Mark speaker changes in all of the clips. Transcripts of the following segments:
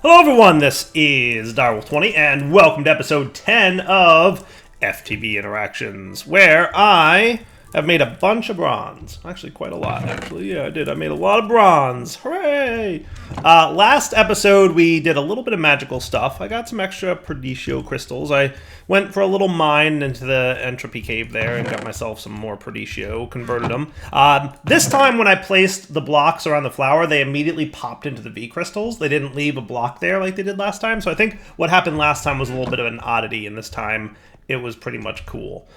Speaker 1: Hello everyone, this is Direwolf20 and welcome to episode 10 of FTB Interactions, where I have made a bunch of bronze. Actually, quite a lot, actually. Yeah, I did. I made a lot of bronze. Hooray! Last episode, we did a little bit of magical stuff. I got some extra Perdicio crystals. I went for a little mine into the entropy cave there and got myself some more Perdicio, converted them. This time, when I placed the blocks around the flower, they immediately popped into the V crystals. They didn't leave a block there like they did last time. So I think what happened last time was a little bit of an oddity, and this time it was pretty much cool.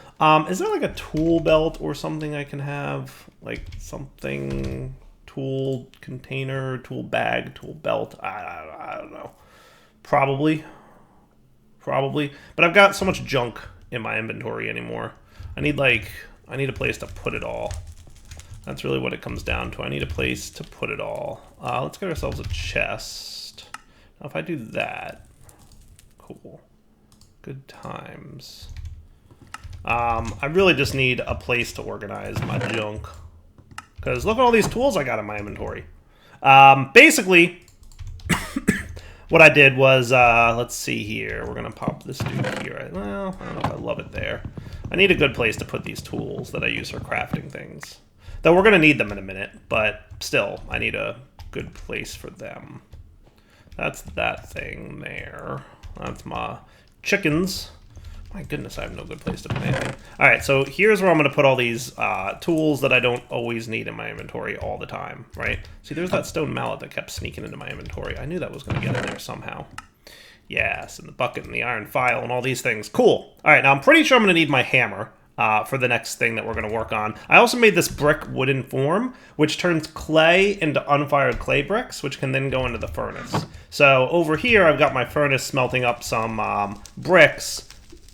Speaker 1: Is there like a tool belt or something I can have? Like something, tool container, tool bag, tool belt? I don't know. Probably. But I've got so much junk in my inventory anymore. I need a place to put it all. That's really what it comes down to. I need a place to put it all. Let's get ourselves a chest. Now if I do that, cool. Good times. I really just need a place to organize my junk. Because look at all these tools I got in my inventory. Basically, what I did was, let's see here. We're going to pop this dude here. Well, I don't know if I love it there. I need a good place to put these tools that I use for crafting things. Though we're going to need them in a minute, but still, I need a good place for them. That's that thing there. That's my chickens. My goodness, I have no good place to put anything. Alright, so here's where I'm going to put all these tools that I don't always need in my inventory all the time, right? See, there's that stone mallet that kept sneaking into my inventory. I knew that was going to get in there somehow. Yes, and the bucket and the iron file and all these things. Cool. Alright, now I'm pretty sure I'm going to need my hammer for the next thing that we're going to work on. I also made this brick wooden form, which turns clay into unfired clay bricks, which can then go into the furnace. So over here, I've got my furnace smelting up some bricks.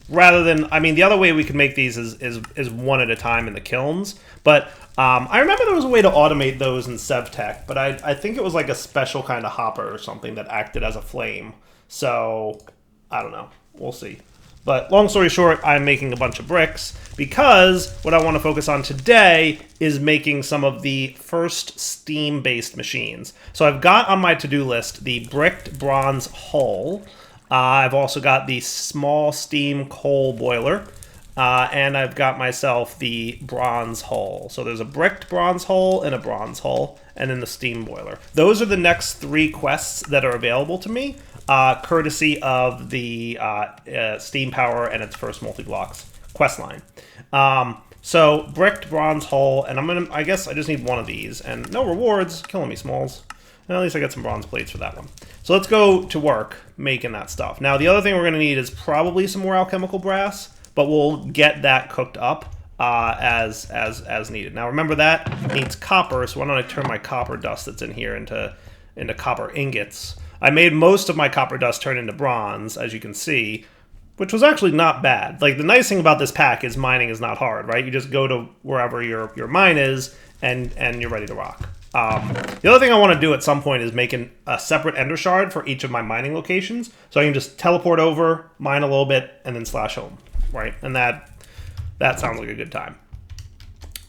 Speaker 1: Rather than, I mean, the other way we could make these is one at a time in the kilns. But I remember there was a way to automate those in SevTech, but I think it was like a special kind of hopper or something that acted as a flame. So, I don't know. We'll see. But long story short, I'm making a bunch of bricks because what I want to focus on today is making some of the first steam-based machines. So I've got on my to-do list the bricked bronze hull. I've also got the small steam coal boiler, and I've got myself the bronze hull. So there's a bricked bronze hull and a bronze hull, and then the steam boiler. Those are the next 3 quests that are available to me, courtesy of the Steam Power and its first multi-blocks quest line. So bricked bronze hull, and I guess I just need one of these, and no rewards, killing me, Smalls. Well, at least I got some bronze plates for that one. So let's go to work making that stuff. Now, the other thing we're going to need is probably some more alchemical brass, but we'll get that cooked up as needed. Now, remember that needs copper, so why don't I turn my copper dust that's in here into copper ingots. I made most of my copper dust turn into bronze, as you can see, which was actually not bad. Like, the nice thing about this pack is mining is not hard, right? You just go to wherever your mine is, and you're ready to rock. The other thing I want to do at some point is make a separate ender shard for each of my mining locations, so I can just teleport over, mine a little bit, and then slash home, right? And that sounds like a good time.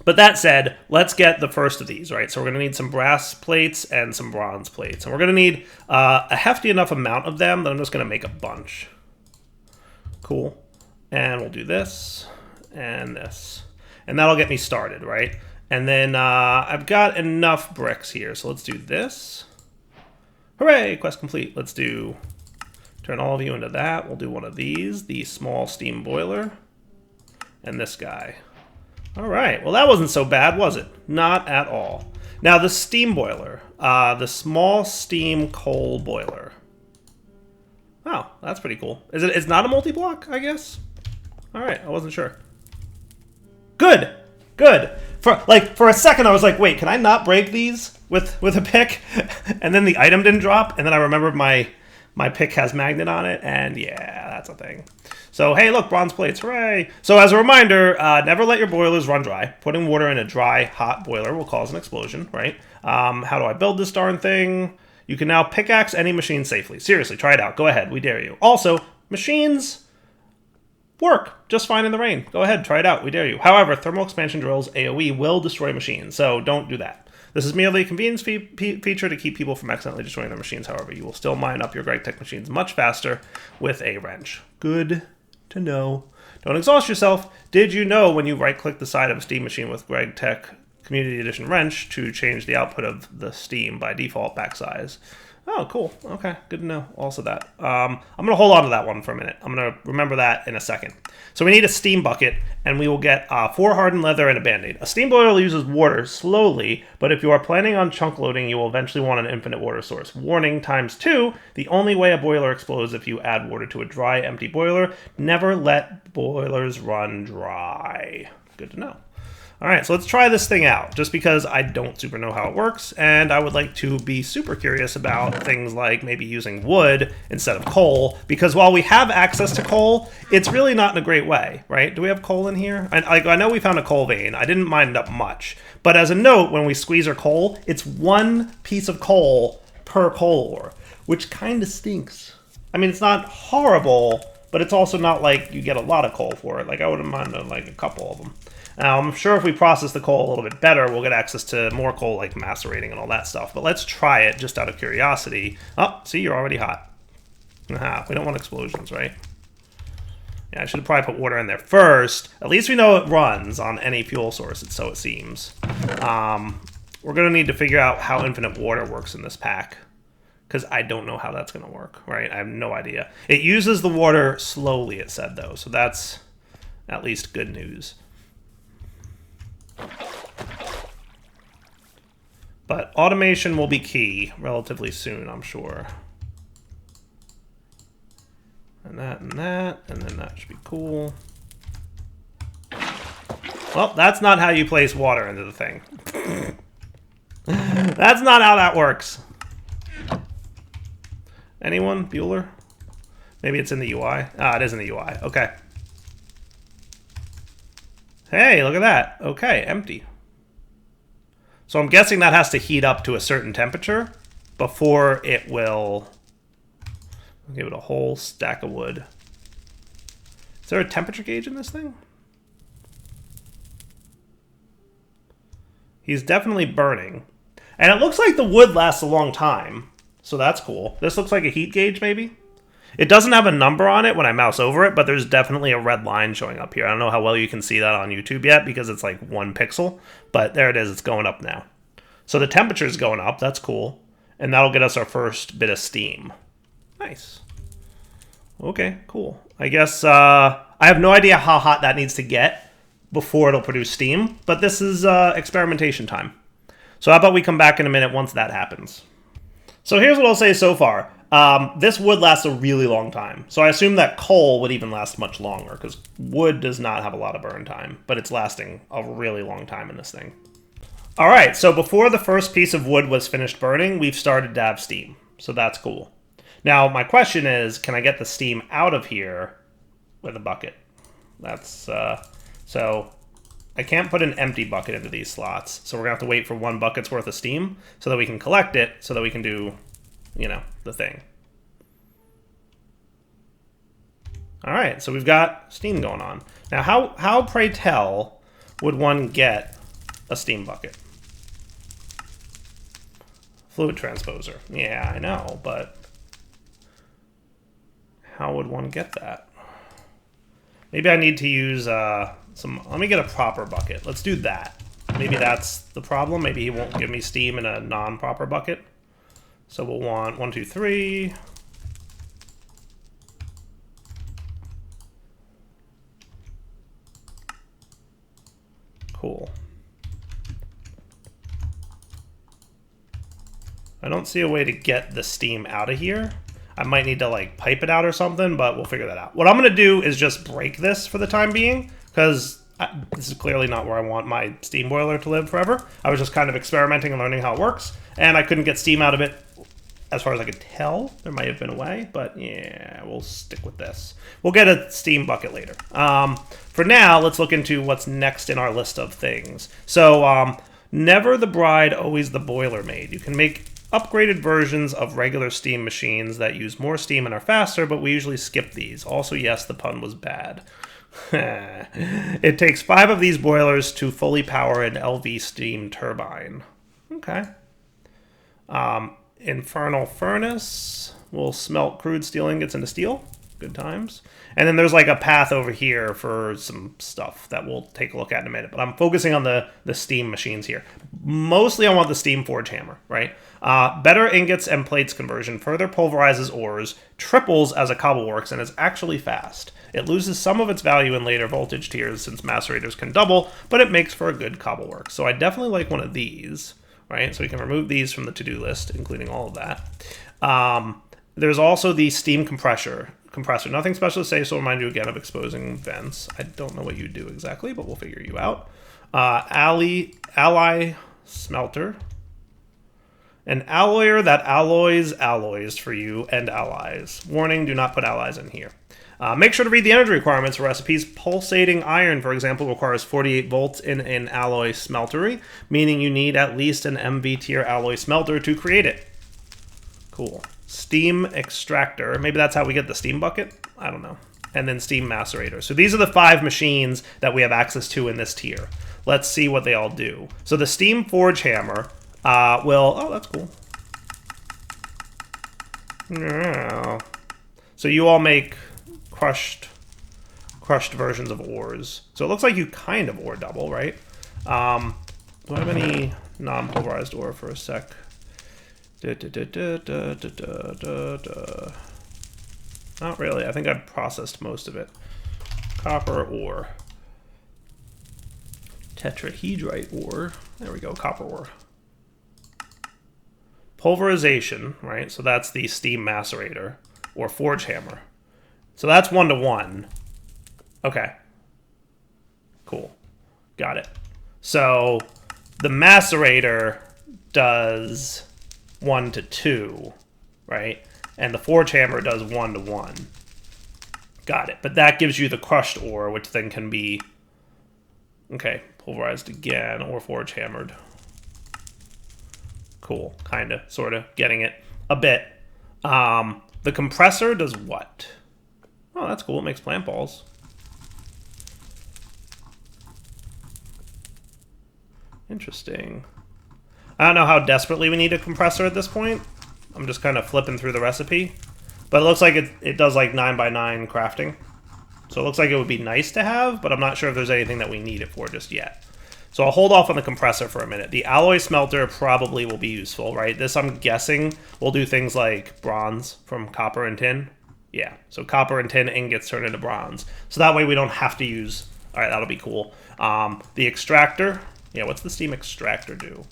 Speaker 1: But that said, let's get the first of these, right? So we're going to need some brass plates and some bronze plates, and we're going to need a hefty enough amount of them that I'm just going to make a bunch. Cool. And we'll do this and this, and that'll get me started, right? And then I've got enough bricks here, so let's do this. Hooray, quest complete. Let's turn all of you into that. We'll do one of these, the small steam boiler, and this guy. All right, well that wasn't so bad, was it? Not at all. Now the steam boiler, the small steam coal boiler. Oh, that's pretty cool. It's not a multi-block, I guess? All right, I wasn't sure. Good. For a second, I was like, wait, can I not break these with a pick? And then the item didn't drop, and then I remembered my pick has magnet on it, and yeah, that's a thing. So, hey, look, bronze plates, hooray! So as a reminder, never let your boilers run dry. Putting water in a dry, hot boiler will cause an explosion, right? How do I build this darn thing? You can now pickaxe any machine safely. Seriously, try it out. Go ahead, we dare you. Also, machines work just fine in the rain. Go ahead, try it out. We dare you. However, thermal expansion drills AoE will destroy machines, so don't do that. This is merely a convenience feature to keep people from accidentally destroying their machines. However, you will still mine up your GregTech machines much faster with a wrench. Good to know. Don't exhaust yourself. Did you know when you right-click the side of a Steam machine with GregTech Community Edition wrench to change the output of the Steam by default back-size? Oh, cool. Okay, good to know. Also that. I'm going to hold on to that one for a minute. I'm going to remember that in a second. So we need a steam bucket, and we will get 4 hardened leather and a Band-Aid. A steam boiler uses water slowly, but if you are planning on chunk loading, you will eventually want an infinite water source. Warning ×2, the only way a boiler explodes if you add water to a dry, empty boiler. Never let boilers run dry. Good to know. All right, so let's try this thing out, just because I don't super know how it works, and I would like to be super curious about things like maybe using wood instead of coal, because while we have access to coal, it's really not in a great way, right? Do we have coal in here? I know we found a coal vein. I didn't mine it up much, but as a note, when we squeeze our coal, it's 1 piece of coal per coal ore, which kind of stinks. I mean, it's not horrible, but it's also not like you get a lot of coal for it. Like, I wouldn't mind like a couple of them. Now, I'm sure if we process the coal a little bit better, we'll get access to more coal, like macerating and all that stuff. But let's try it just out of curiosity. Oh, see, you're already hot. Aha, we don't want explosions, right? Yeah, I should have probably put water in there first. At least we know it runs on any fuel source, so it seems. We're going to need to figure out how infinite water works in this pack, because I don't know how that's going to work, right? I have no idea. It uses the water slowly, it said, though, so that's at least good news. But automation will be key relatively soon, I'm sure. And then that should be cool. Well, that's not how you place water into the thing. That's not how that works. Anyone? Bueller? Maybe it's in the UI. Ah, it is in the UI. Okay. Hey, look at that. Okay, empty. So I'm guessing that has to heat up to a certain temperature before it will... I'll give it a whole stack of wood. Is there a temperature gauge in this thing? He's definitely burning. And it looks like the wood lasts a long time. So that's cool. This looks like a heat gauge, maybe? It doesn't have a number on it when I mouse over it, but there's definitely a red line showing up here. I don't know how well you can see that on YouTube yet because it's like 1 pixel, but there it is. It's going up now. So the temperature is going up. That's cool. And that'll get us our first bit of steam. Nice. Okay, cool. I guess I have no idea how hot that needs to get before it'll produce steam, but this is experimentation time. So how about we come back in a minute once that happens. So here's what I'll say so far. This wood lasts a really long time. So I assume that coal would even last much longer, because wood does not have a lot of burn time, but it's lasting a really long time in this thing. All right, so before the first piece of wood was finished burning, we've started to have steam. So that's cool. Now, my question is, can I get the steam out of here with a bucket? That's, so I can't put an empty bucket into these slots. So we're gonna have to wait for 1 bucket's worth of steam so that we can collect it, so that we can do, you know, the thing. All right, so we've got steam going on. Now, how pray tell would one get a steam bucket? Fluid transposer. Yeah, I know, but how would one get that? Maybe I need to use let me get a proper bucket. Let's do that. Maybe that's the problem. Maybe he won't give me steam in a non-proper bucket. So we'll want 1, 2, 3. Cool. I don't see a way to get the steam out of here. I might need to like pipe it out or something, but we'll figure that out. What I'm going to do is just break this for the time being, because this is clearly not where I want my steam boiler to live forever. I was just kind of experimenting and learning how it works, and I couldn't get steam out of it as far as I could tell. There might have been a way, but yeah, we'll stick with this. We'll get a steam bucket later. For now, let's look into what's next in our list of things. So, never the bride, always the boiler maid. You can make upgraded versions of regular steam machines that use more steam and are faster, but we usually skip these. Also, yes, the pun was bad. It takes 5 of these boilers to fully power an LV steam turbine. Okay. Infernal Furnace will smelt crude steel ingots into steel. Good times. And then there's like a path over here for some stuff that we'll take a look at in a minute. But I'm focusing on the steam machines here. Mostly I want the steam forge hammer, right? Better ingots and plates conversion, further pulverizes ores, triples as a cobble works, and is actually fast. It loses some of its value in later voltage tiers since macerators can double, but it makes for a good cobble work. So I definitely like one of these, right? So we can remove these from the to-do list, including all of that. There's also the steam compressor. Nothing special to say, so I'll remind you again of exposing vents. I don't know what you do exactly, but we'll figure you out. Ally smelter. An alloyer that alloys alloys for you and allies. Warning, do not put allies in here. Make sure to read the energy requirements for recipes. Pulsating iron, for example, requires 48 volts in an alloy smeltery, meaning you need at least an MV tier alloy smelter to create it. Cool. Steam extractor. Maybe that's how we get the steam bucket? I don't know. And then steam macerator. So these are the 5 machines that we have access to in this tier. Let's see what they all do. So the steam forge hammer will... Oh, that's cool. Yeah. So you all make crushed versions of ores. So it looks like you kind of ore double, right? Do I have any non-pulverized ore for a sec? Not really. I think I've processed most of it. Copper ore. Tetrahedrite ore. There we go. Copper ore. Pulverization, right? So that's the steam macerator or forge hammer. So that's 1-to-1. Okay. Cool. Got it. So the macerator does 1-to-2, right? And the forge hammer does 1-to-1. Got it. But that gives you the crushed ore, which then can be, okay, pulverized again or forge hammered. Cool. Kind of, sort of, getting it a bit. The compressor does what? Oh, that's cool. It makes plant balls. Interesting. I don't know how desperately we need a compressor at this point. I'm just kind of flipping through the recipe. But it looks like it does like 9x9 crafting. So it looks like it would be nice to have, but I'm not sure if there's anything that we need it for just yet. So I'll hold off on the compressor for a minute. The alloy smelter probably will be useful, right? This, I'm guessing, will do things like bronze from copper and tin. Yeah, so copper and tin ingots turn into bronze. So that way we don't have to use... All right, that'll be cool. The extractor. Yeah, what's the steam extractor do?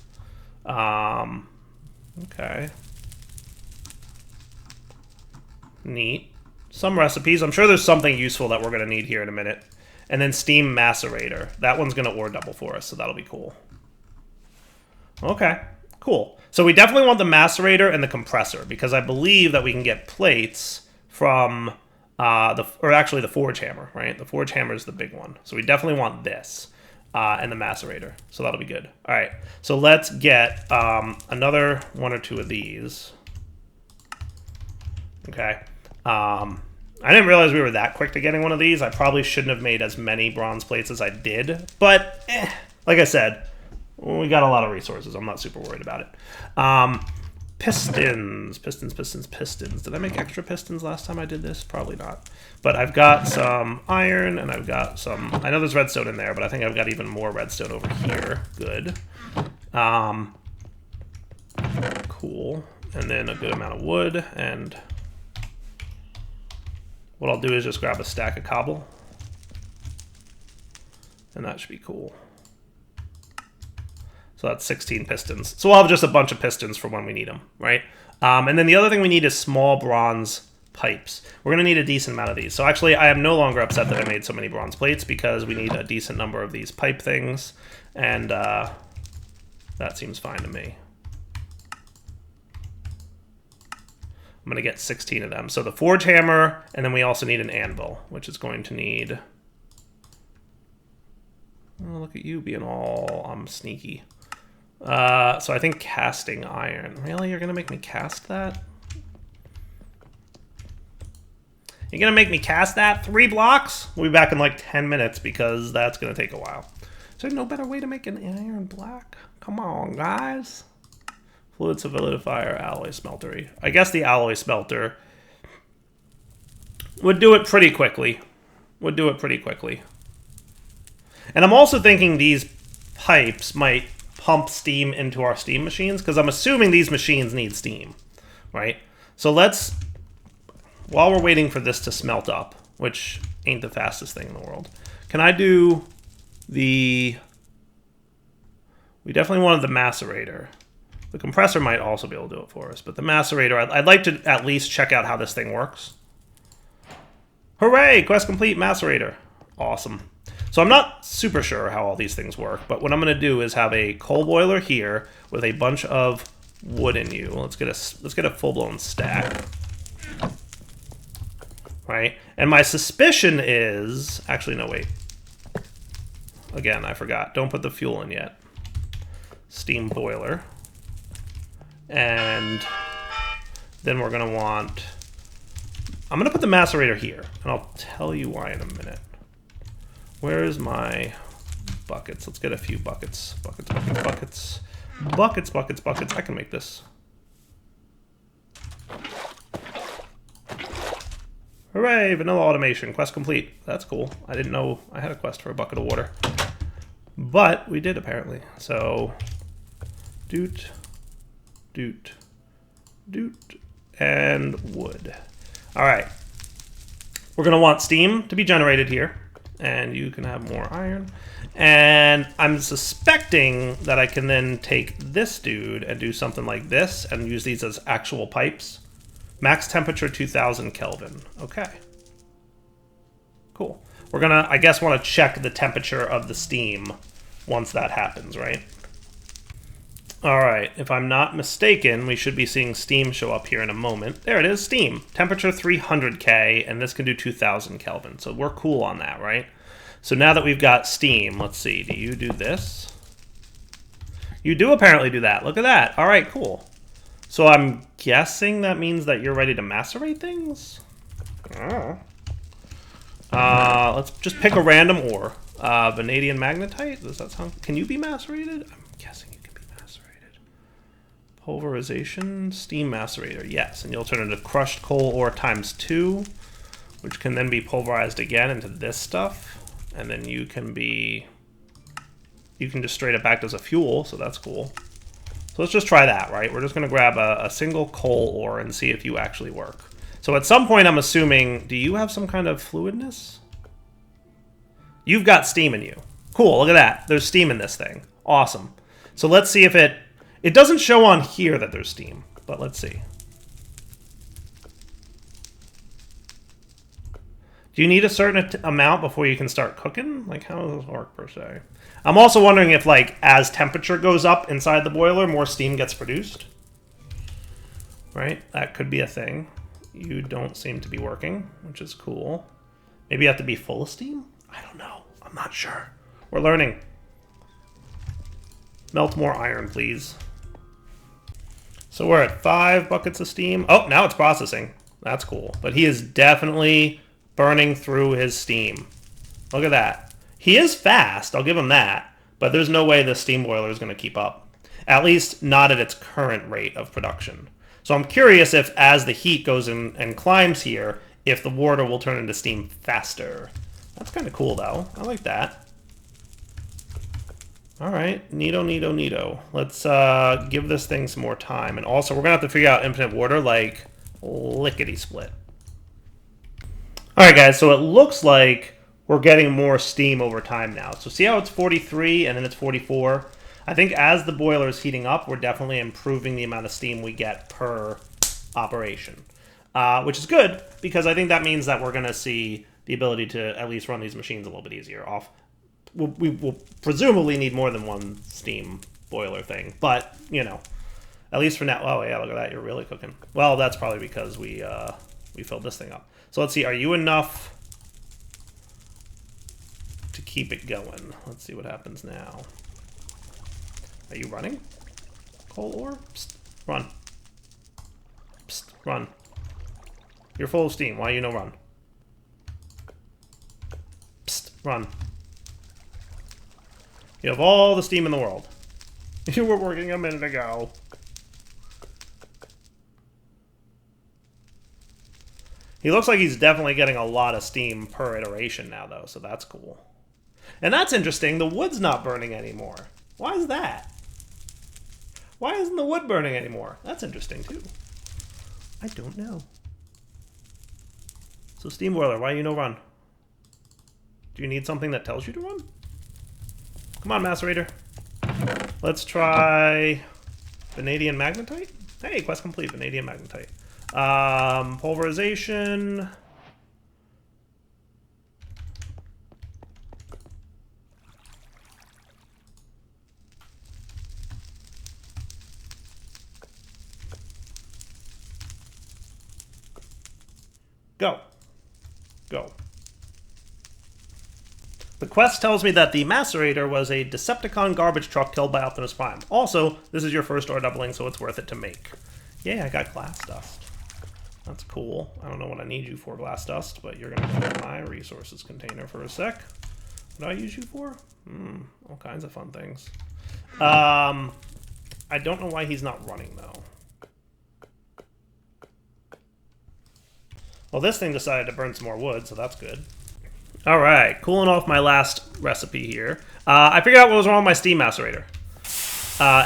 Speaker 1: Okay. Neat. Some recipes. I'm sure there's something useful that we're going to need here in a minute. And then steam macerator. That one's going to ore double for us, so that'll be cool. Okay, cool. So we definitely want the macerator and the compressor, because I believe that we can get plates from actually the forge hammer, right? The forge hammer is the big one. So we definitely want this. And the macerator. So that'll be good. All right. So let's get another 1 or 2 of these. Okay. I didn't realize we were that quick to getting one of these. I probably shouldn't have made as many bronze plates as I did. But, like I said, we got a lot of resources. I'm not super worried about it. Pistons. Did I make extra pistons last time I did this? Probably not. But I've got some iron, and I've got some... I know there's redstone in there, but I think I've got even more redstone over here. Good. Cool. And then a good amount of wood, and... what I'll do is just grab a stack of cobble. And that should be cool. So that's 16 pistons. So we'll have just a bunch of pistons for when we need them, right? And then the other thing we need is small bronze pipes. We're going to need a decent amount of these. So actually, I am no longer upset that I made so many bronze plates, because we need a decent number of these pipe things. And that seems fine to me. I'm going to get 16 of them. So the forge hammer, and then we also need an anvil, which is going to need... Oh, look at you being all sneaky. So I think casting iron. Really? You're going to make me cast that? You're going to make me cast that? 3 blocks? We'll be back in like 10 minutes, because that's going to take a while. Is there no better way to make an iron black? Come on, guys. Fluid solidifier, alloy smeltery. I guess the alloy smelter would do it pretty quickly. Would do it pretty quickly. And I'm also thinking these pipes might pump steam into our steam machines, because I'm assuming these machines need steam, right? So let's, while we're waiting for this to smelt up, which ain't the fastest thing in the world, can I do the... We definitely wanted the macerator. The compressor might also be able to do it for us, but the macerator, I'd like to at least check out how this thing works. Hooray! Quest complete, macerator. Awesome. So I'm not super sure how all these things work, but what I'm going to do is have a coal boiler here with a bunch of wood in you. Let's get a full-blown stack. Right? And my suspicion is... Actually, no, wait. Again, I forgot. Don't put the fuel in yet. Steam boiler. And then we're going to want... I'm going to put the macerator here, and I'll tell you why in a minute. Where's my buckets? Let's get a few buckets. Buckets, buckets, buckets. Buckets, buckets, buckets. I can make this. Hooray, vanilla automation. Quest complete. That's cool. I didn't know I had a quest for a bucket of water. But we did, apparently. So, doot, doot, doot, and wood. All right. We're going to want steam to be generated here. And you can have more iron. And I'm suspecting that I can then take this dude and do something like this and use these as actual pipes. Max temperature 2000 Kelvin. Okay. Cool. We're going to, I guess, want to check the temperature of the steam once that happens, right? All right. If I'm not mistaken, we should be seeing steam show up here in a moment. There it is, steam. Temperature 300K, and this can do 2000 Kelvin. So we're cool on that, right? So now that we've got steam, let's see. Do you do this? You do apparently do that. Look at that. All right, cool. So I'm guessing that means that you're ready to macerate things? Let's just pick a random ore. Vanadium magnetite? Does that sound... Can you be macerated? I'm guessing you can be macerated. Pulverization, steam macerator. Yes, and you'll turn into crushed coal ore ×2, which can then be pulverized again into this stuff. And then you can be... You can just straight up act as a fuel, so that's cool. So let's just try that, right? We're just going to grab a single coal ore and see if you actually work. So at some point, I'm assuming... Do you have some kind of fluidness? You've got steam in you. Cool, look at that. There's steam in this thing. Awesome. So let's see if it... It doesn't show on here that there's steam, but let's see. Do you need a certain amount before you can start cooking? Like, how does this work, per se? I'm also wondering if, like, as temperature goes up inside the boiler, more steam gets produced. Right? That could be a thing. You don't seem to be working, which is cool. Maybe you have to be full of steam? I don't know. I'm not sure. We're learning. Melt more iron, please. So we're at 5 buckets of steam. Oh, now it's processing. That's cool. But he is definitely burning through his steam. Look at that. He is fast, I'll give him that. But there's no way the steam boiler is going to keep up. At least not at its current rate of production. So I'm curious if as the heat goes in and climbs here, if the water will turn into steam faster. That's kind of cool, though. I like that. All right, neato, neato, neato. Let's give this thing some more time. And also, we're going to have to figure out infinite water, like, lickety-split. All right, guys, so it looks like we're getting more steam over time now. So see how it's 43 and then it's 44? I think as the boiler is heating up, we're definitely improving the amount of steam we get per operation. Which is good, because I think that means that we're going to see the ability to at least run these machines a little bit easier off. We will presumably need more than one steam boiler thing, but, you know, at least for now. Oh, yeah, look at that. You're really cooking. Well, that's probably because we filled this thing up. So let's see. Are you enough to keep it going? Let's see what happens now. Are you running? Coal ore? Psst, run. Psst, run. You're full of steam. Why you no run? Psst, run. You have all the steam in the world. You were working a minute ago. He looks like he's definitely getting a lot of steam per iteration now, though, so that's cool. And that's interesting. The wood's not burning anymore. Why is that? Why isn't the wood burning anymore? That's interesting, too. I don't know. So steam boiler, why you no run? Do you need something that tells you to run? Come on, macerator. Let's try vanadium magnetite. Hey, quest complete, vanadium magnetite. Pulverization. Go. Go. The quest tells me that the macerator was a Decepticon garbage truck killed by Optimus Prime. Also, this is your first ore doubling, so it's worth it to make. Yeah, I got glass dust. That's cool. I don't know what I need you for, glass dust, but you're going to fill my resources container for a sec. What do I use you for? All kinds of fun things. I don't know why he's not running, though. Well, this thing decided to burn some more wood, so that's good. All right, cooling off my last recipe here. I figured out what was wrong with my steam macerator.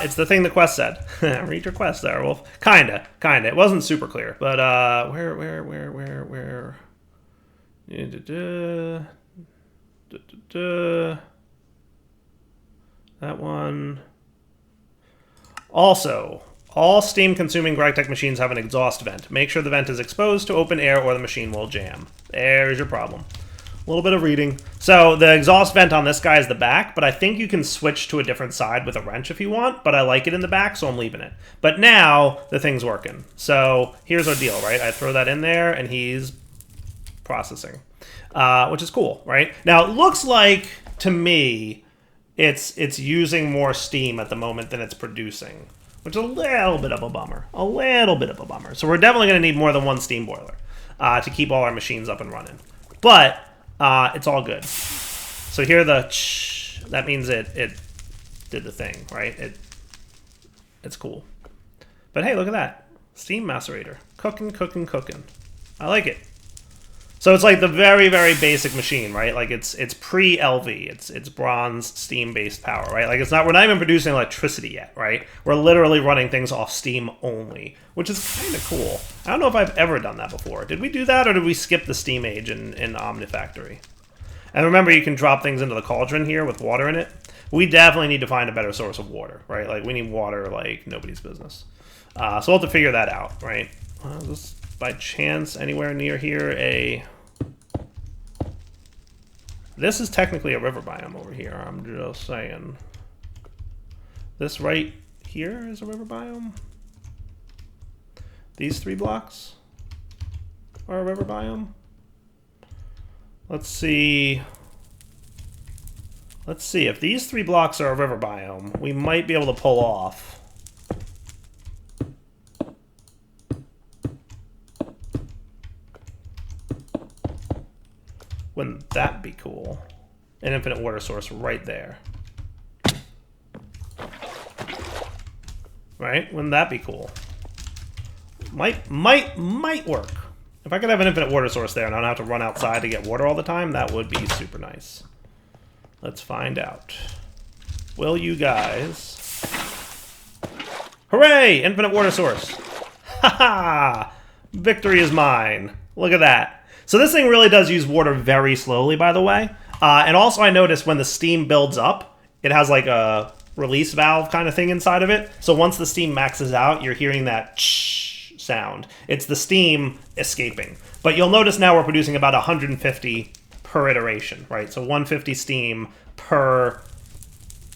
Speaker 1: It's the thing the quest said. Read your quest there, Wolf. Kinda. It wasn't super clear, but where? That one. Also, all steam-consuming Grigtech machines have an exhaust vent. Make sure the vent is exposed to open air or the machine will jam. There's your problem. A little bit of reading. So the exhaust vent on this guy is the back, but I think you can switch to a different side with a wrench if you want, but I like it in the back, so I'm leaving it. But now the thing's working. So here's our deal, right? I throw that in there, and he's processing, which is cool, right? Now it looks like, to me, it's using more steam at the moment than it's producing, which is a little bit of a bummer. A little bit of a bummer. So we're definitely going to need more than one steam boiler to keep all our machines up and running. But it's all good. So here that means it did the thing, right? It's cool. But hey, look at that. Steam macerator. Cooking. I like it. So it's like the very, very basic machine, right? Like it's pre-LV. It's bronze steam-based power, right? Like we're not even producing electricity yet, right? We're literally running things off steam only, which is kind of cool. I don't know if I've ever done that before. Did we do that, or did we skip the steam age in Omnifactory? And remember, you can drop things into the cauldron here with water in it. We definitely need to find a better source of water, right? Like we need water like nobody's business. So we'll have to figure that out, right? Just by chance anywhere near here this is technically a river biome over here, I'm just saying. This right here is a river biome. These 3 blocks are a river biome. Let's see if these 3 blocks are a river biome, we might be able to pull off Wouldn't that be cool? An infinite water source right there. Right? Wouldn't that be cool? Might work. If I could have an infinite water source there and I don't have to run outside to get water all the time, that would be super nice. Let's find out. Will you guys... Hooray! Infinite water source. Haha! Victory is mine. Look at that. So this thing really does use water very slowly, by the way. And also I noticed when the steam builds up, it has like a release valve kind of thing inside of it. So once the steam maxes out, you're hearing that sound. It's the steam escaping. But you'll notice now we're producing about 150 per iteration, right? So 150 steam per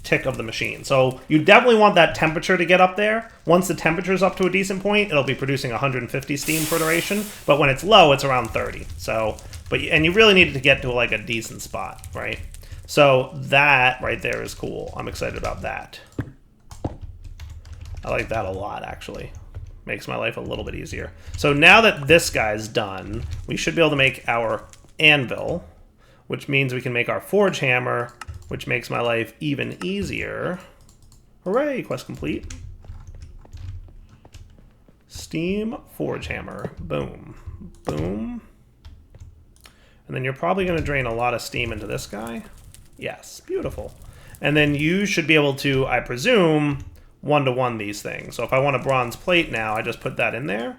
Speaker 1: tick of the machine. So you definitely want that temperature to get up there. Once the temperature's up to a decent point, it'll be producing 150 steam per iteration. But when it's low, it's around 30. So, and you really need it to get to like a decent spot, right? So that right there is cool. I'm excited about that. I like that a lot, actually. Makes my life a little bit easier. So now that this guy's done, we should be able to make our anvil, which means we can make our forge hammer, which makes my life even easier. Hooray, quest complete. Steam forge hammer. Boom. Boom. And then you're probably going to drain a lot of steam into this guy. Yes, beautiful. And then you should be able to, I presume, one-to-one these things. So if I want a bronze plate now, I just put that in there.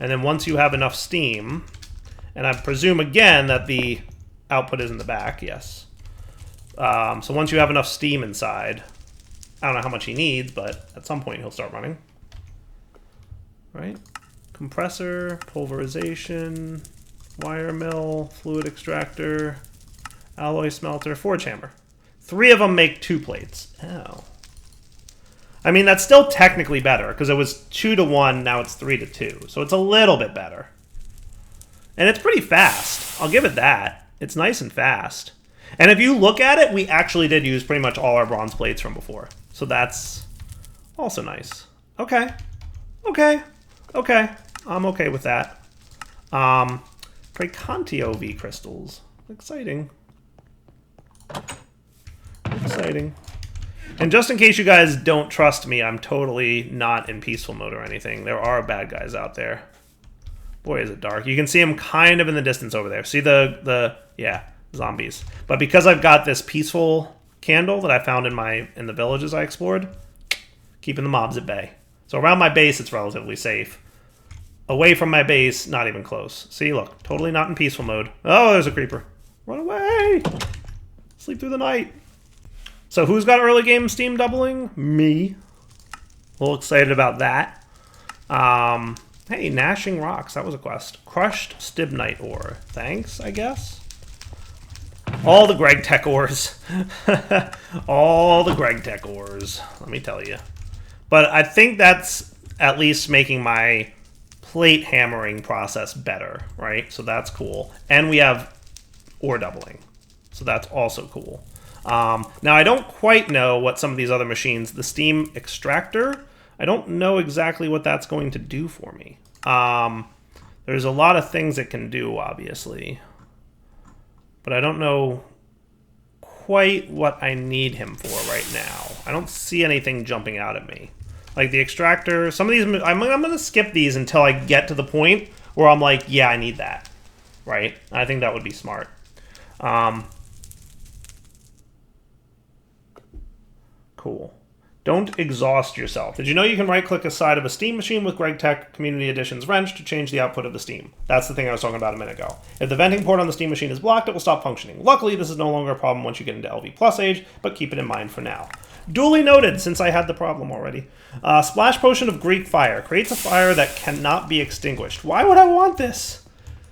Speaker 1: And then once you have enough steam, and I presume again that the output is in the back, yes. So once you have enough steam inside, I don't know how much he needs, but at some point he'll start running. Right? Compressor, pulverization, wire mill, fluid extractor, alloy smelter, forge hammer. 3 of them make 2 plates. Oh. I mean, that's still technically better, because it was 2-to-1, now it's 3-to-2. So it's a little bit better. And it's pretty fast. I'll give it that. It's nice and fast. And if you look at it, we actually did use pretty much all our bronze plates from before. So that's also nice. Okay. Okay. Okay. I'm okay with that. Precantio V crystals. Exciting. Exciting. And just in case you guys don't trust me, I'm totally not in peaceful mode or anything. There are bad guys out there. Boy, is it dark. You can see them kind of in the distance over there. See yeah, zombies. But because I've got this peaceful candle that I found in the villages I explored, keeping the mobs at bay. So around my base, it's relatively safe. Away from my base, not even close. See, look, totally not in peaceful mode. Oh, there's a creeper. Run away! Sleep through the night. So who's got early game steam doubling? Me. A little excited about that. Hey, Gnashing Rocks. That was a quest. Crushed Stibnite ore. Thanks, I guess. All the Greg Tech ores. All the Greg Tech ores. Let me tell you. But I think that's at least making my plate hammering process better, right? So that's cool. And we have ore doubling. So that's also cool. Now, I don't quite know what some of these other machines, the steam extractor, I don't know exactly what that's going to do for me. There's a lot of things it can do, obviously. But I don't know quite what I need him for right now. I don't see anything jumping out at me. Like the extractor, some of these, I'm going to skip these until I get to the point where I'm like, yeah, I need that. Right? I think that would be smart. Cool. Don't exhaust yourself. Did you know you can right-click a side of a steam machine with Greg Tech Community Edition's wrench to change the output of the steam? That's the thing I was talking about a minute ago. If the venting port on the steam machine is blocked, it will stop functioning. Luckily, this is no longer a problem once you get into LV Plus age, but keep it in mind for now. Duly noted, since I had the problem already. Splash Potion of Greek Fire. Creates a fire that cannot be extinguished. Why would I want this?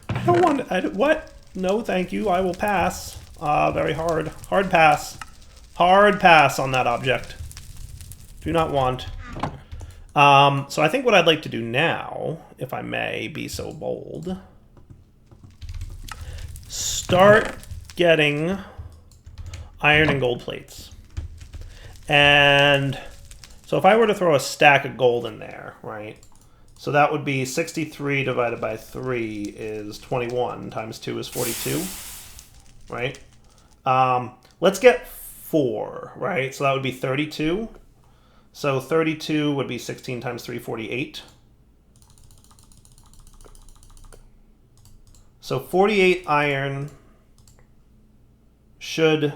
Speaker 1: I don't want... what? No, thank you. I will pass. Very hard. Hard pass. Hard pass on that object. Do not want. So I think what I'd like to do now, if I may be so bold, start getting iron and gold plates. And so if I were to throw a stack of gold in there, right? So that would be 63 divided by 3 is 21 times 2 is 42, right? Let's get 4, right? So that would be 32. So 32 would be 16 times 3, 48. So 48 iron should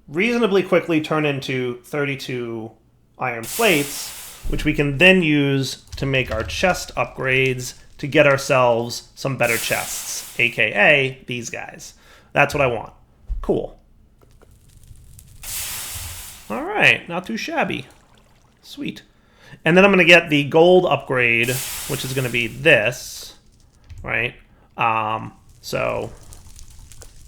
Speaker 1: reasonably quickly turn into 32 iron plates, which we can then use to make our chest upgrades to get ourselves some better chests, aka these guys. That's what I want. Cool. All right, not too shabby. Sweet. And then I'm going to get the gold upgrade, which is going to be this, right? So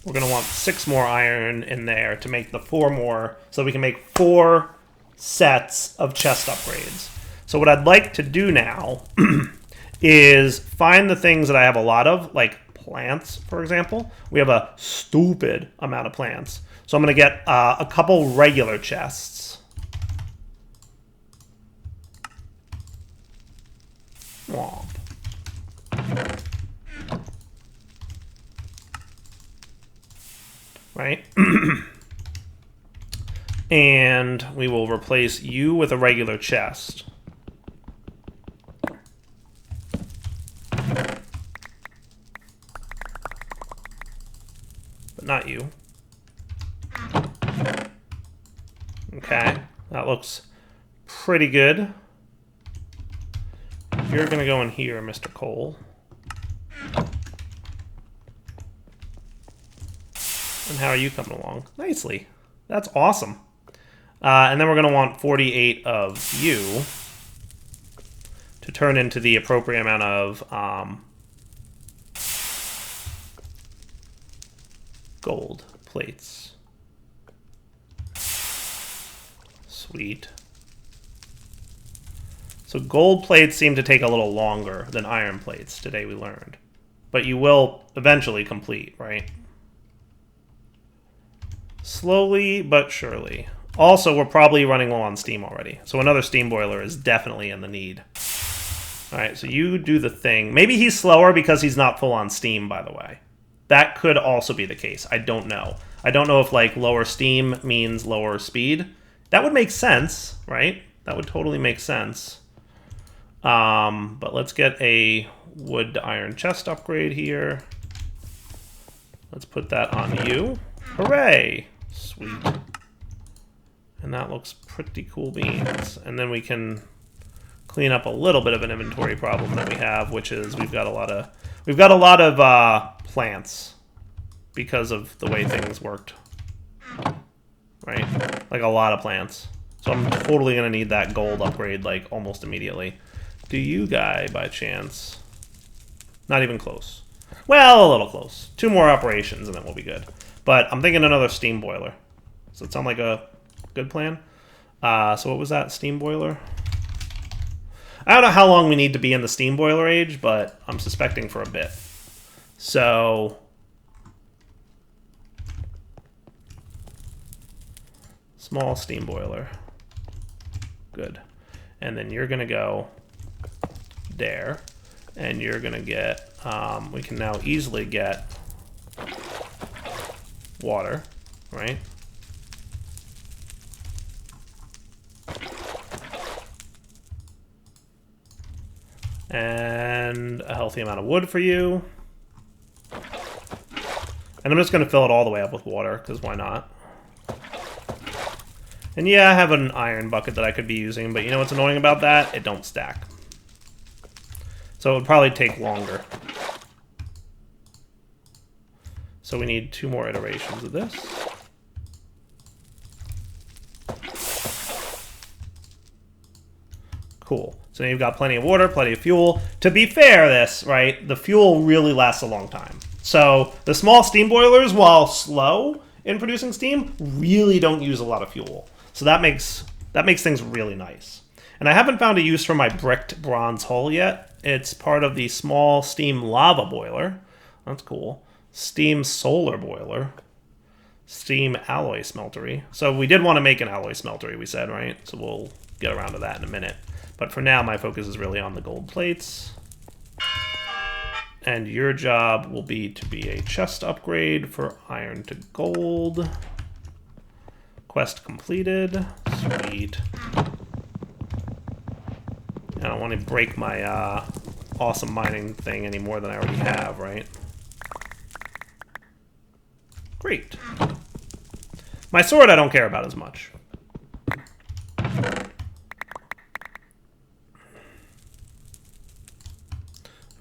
Speaker 1: we're going to want 6 more iron in there to make the 4 more, so we can make 4 sets of chest upgrades. So what I'd like to do now is find the things that I have a lot of, like plants, for example. We have a stupid amount of plants. So I'm going to get a couple regular chests. Womp. Right? And we will replace you with a regular chest. but not you. Okay, that looks pretty good. You're gonna go in here, Mr. Cole. And how are you coming along? Nicely. That's awesome. And then we're gonna want 48 of you to turn into the appropriate amount of gold plates. Sweet. So gold plates seem to take a little longer than iron plates, today we learned. But you will eventually complete, right? Slowly but surely. Also, we're probably running low on steam already. So another steam boiler is definitely in the need. Alright, so you do the thing. Maybe he's slower because he's not full on steam, by the way. That could also be the case. I don't know. I don't know if, like, lower steam means lower speed. That would make sense, right? That would totally make sense. But let's get a wood to iron chest upgrade here. Let's put that on you. Hooray! Sweet. And that looks pretty cool beans. And then we can clean up a little bit of an inventory problem that we have, which is we've got a lot of plants because of the way things worked. Right? Like a lot of plants. So I'm totally gonna need that gold upgrade like almost immediately. Do you guy by chance? Not even close. Well, a little close. 2 more operations and then we'll be good. But I'm thinking another steam boiler. Does it sound like a good plan? So what was that steam boiler? I don't know how long we need to be in the steam boiler age, but I'm suspecting for a bit. So small steam boiler. Good. And then you're gonna go there, and you're gonna get, we can now easily get water, right? And a healthy amount of wood for you. And I'm just gonna fill it all the way up with water, because why not? And yeah, I have an iron bucket that I could be using, but you know what's annoying about that? It don't stack. So it would probably take longer. So we need 2 more iterations of this. Cool. So now you've got plenty of water, plenty of fuel. To be fair, the fuel really lasts a long time. So the small steam boilers, while slow in producing steam, really don't use a lot of fuel. So that makes things really nice. And I haven't found a use for my bricked bronze hull yet. It's part of the small steam lava boiler. That's cool. Steam solar boiler. Steam alloy smeltery. So we did want to make an alloy smeltery, we said, right? So we'll get around to that in a minute. But for now, my focus is really on the gold plates. And your job will be to be a chest upgrade for iron to gold. Quest completed. Sweet. I don't want to break my awesome mining thing any more than I already have, right? Great. My sword I don't care about as much.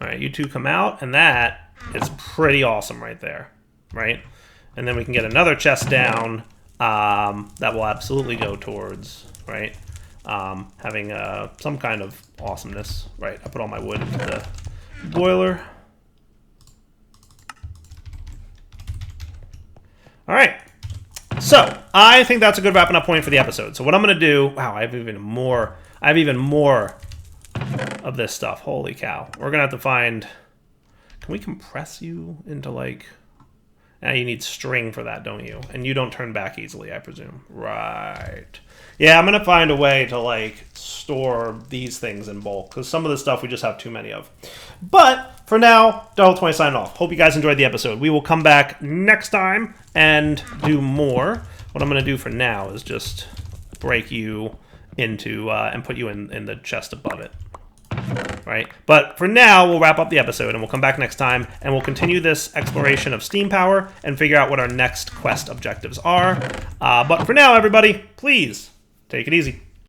Speaker 1: Alright, you two come out, and that is pretty awesome right there, right? And then we can get another chest down that will absolutely go towards, right, having some kind of awesomeness. Right, I put all my wood into the boiler. Alright, so I think that's a good wrapping up point for the episode. So what I'm going to do, wow, I have even more of this stuff. Holy cow. We're going to have to find, can we compress you into like, you need string for that, don't you? And you don't turn back easily, I presume. Right. Yeah, I'm going to find a way to like store these things in bulk, because some of the stuff we just have too many of. But for now, Darwell20 signing off. Hope you guys enjoyed the episode. We will come back next time and do more. What I'm going to do for now is just break you into and put you in the chest above it. right? But for now, we'll wrap up the episode, and we'll come back next time, and we'll continue this exploration of steam power and figure out what our next quest objectives are. But for now, everybody, please take it easy.